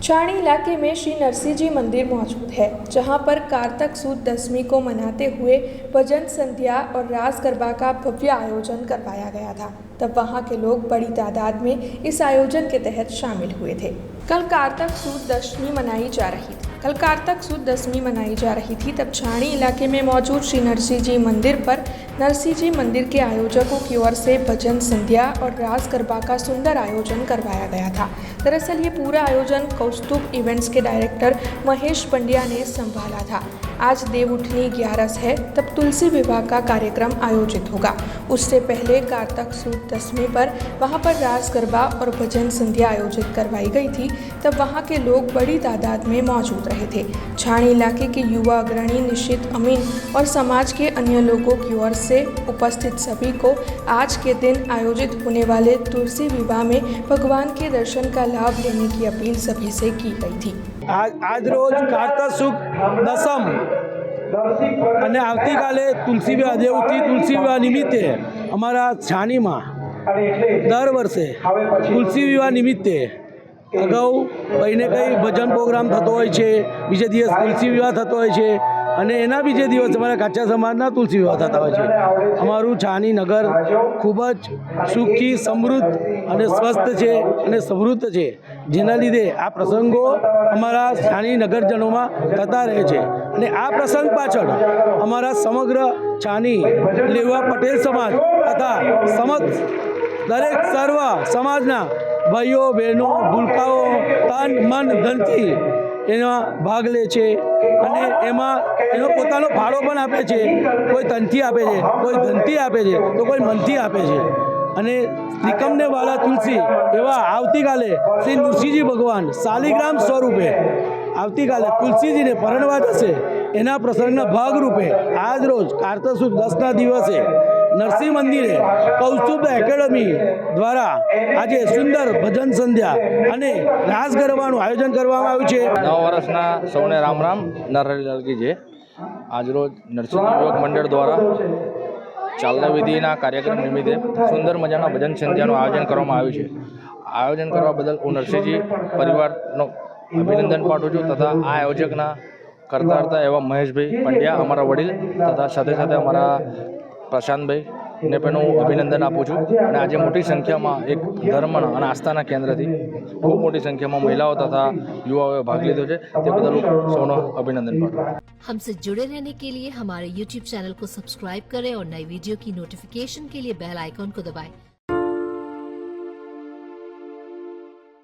छाणी इलाके में श्री नरसिंह जी मंदिर मौजूद है, जहां पर कार्तक सुद दशमी को मनाते हुए भजन संध्या और रास गरबा का भव्य आयोजन करवाया गया था। तब वहां के लोग बड़ी तादाद में इस आयोजन के तहत शामिल हुए थे। कल कार्तक सुद दशमी मनाई जा रही थी। तब छाणी इलाके में मौजूद श्री नरसिंह जी मंदिर पर नरसिंह जी मंदिर के आयोजकों की ओर से भजन संध्या और रास गरबा का सुंदर आयोजन करवाया गया था। दरअसल ये पूरा आयोजन कौस्तुभ इवेंट्स के डायरेक्टर महेश पंड्या ने संभाला था। आज देवउठनी 11 है, तब तुलसी विवाह का कार्यक्रम आयोजित होगा। उससे पहले कार्तक सुद दशमी पर वहां पर रास गरबा और भजन संध्या आयोजित करवाई गई थी। तब वहां के लोग बड़ी तादाद में मौजूद रहे थे। छाणी इलाके के युवा अग्रणी निशित अमीन और समाज के अन्य लोगों की ओर से उपस्थित सभी को आज के दिन आयोजित होने वाले तुलसी विवाह में भगवान के दर्शन का लाभ लेने की अपील सभी से की गई थी। आज रोज कार्तक सुद दशम અને આવતીકાલે તુલસી વિવાહ દેવઉઠની તુલસી વિવાહ નિમિત્તે અમારા છાણીમાં દર વર્ષે તુલસી વિવાહ નિમિત્તે અગાઉ કંઈ ને કંઈ ભજન પ્રોગ્રામ થતો હોય છે, બીજે દિવસ તુલસી વિવાહ થતો હોય છે અને એના બીજે દિવસ અમારા કાચા સમાજના તુલસી વિવાહ થતા હોય છે। અમારું છાણી નગર ખૂબ જ સુખી, સમૃદ્ધ અને સ્વસ્થ છે અને સમૃદ્ધ છે, જેના લીધે આ પ્રસંગો અમારા છાણી નગરજનોમાં થતા રહે છે અને આ પ્રસંગ પાછળ અમારા સમગ્ર છાણી લેવા પટેલ સમાજ તથા દરેક સર્વ સમાજના ભાઈઓ બહેનો ભૂલકાઓ તન મન ધનથી એનો ભાગ લે છે અને એમાં એનો પોતાનો ફાળો પણ આપે છે। કોઈ તનથી આપે છે, કોઈ ધનથી આપે છે, તો કોઈ મનથી આપે છે અને ત્રિકમને વાલા તુલસી એવા આવતીકાલે શ્રી નૃસિંહજી ભગવાન શાલિગ્રામ સ્વરૂપે આવતીકાલે તુલસીજીને પરણવા જશે, એના પ્રસંગના ભાગરૂપે આજ રોજ કાર્તક સુદ 10ના દિવસે નરસિંહ મંદિરે કૌસ્તુભ એકેડમી દ્વારા આજે સુંદર ભજન સંધ્યા અને રાસ ગરબાનું આયોજન કરવામાં આવ્યું છે। નવા વર્ષના સૌને રામ રામ, નરહરિલાલ કી જય। આજરોજ નરસિંહ યુવક મંડળ દ્વારા ચાલના વિધિના કાર્યક્રમ નિમિત્તે સુંદર મજાના ભજન સંધ્યાનું આયોજન કરવામાં આવ્યું છે। આયોજન કરવા બદલ હું નરસિંહજી પરિવારનો અભિનંદન પાઠવું છું તથા આ આયોજકના કરતા હતા એવા મહેશભાઈ પંડ્યા અમારા વડીલ તથા સાથે સાથે અમારા પ્રશાંતભાઈને પણ હું અભિનંદન આપું છું અને આજે મોટી સંખ્યામાં એક ધર્મના અને આસ્થાના કેન્દ્રથી ખૂબ મોટી સંખ્યામાં મહિલાઓ તથા યુવાઓએ ભાગ લીધો છે, તે બદલ હું સૌનો અભિનંદન પાઠવું। हमसे जुड़े रहने के लिए हमारे YouTube चैनल को सब्सक्राइब करें और नई वीडियो की नोटिफिकेशन के लिए बेल आइकॉन को दबाएं।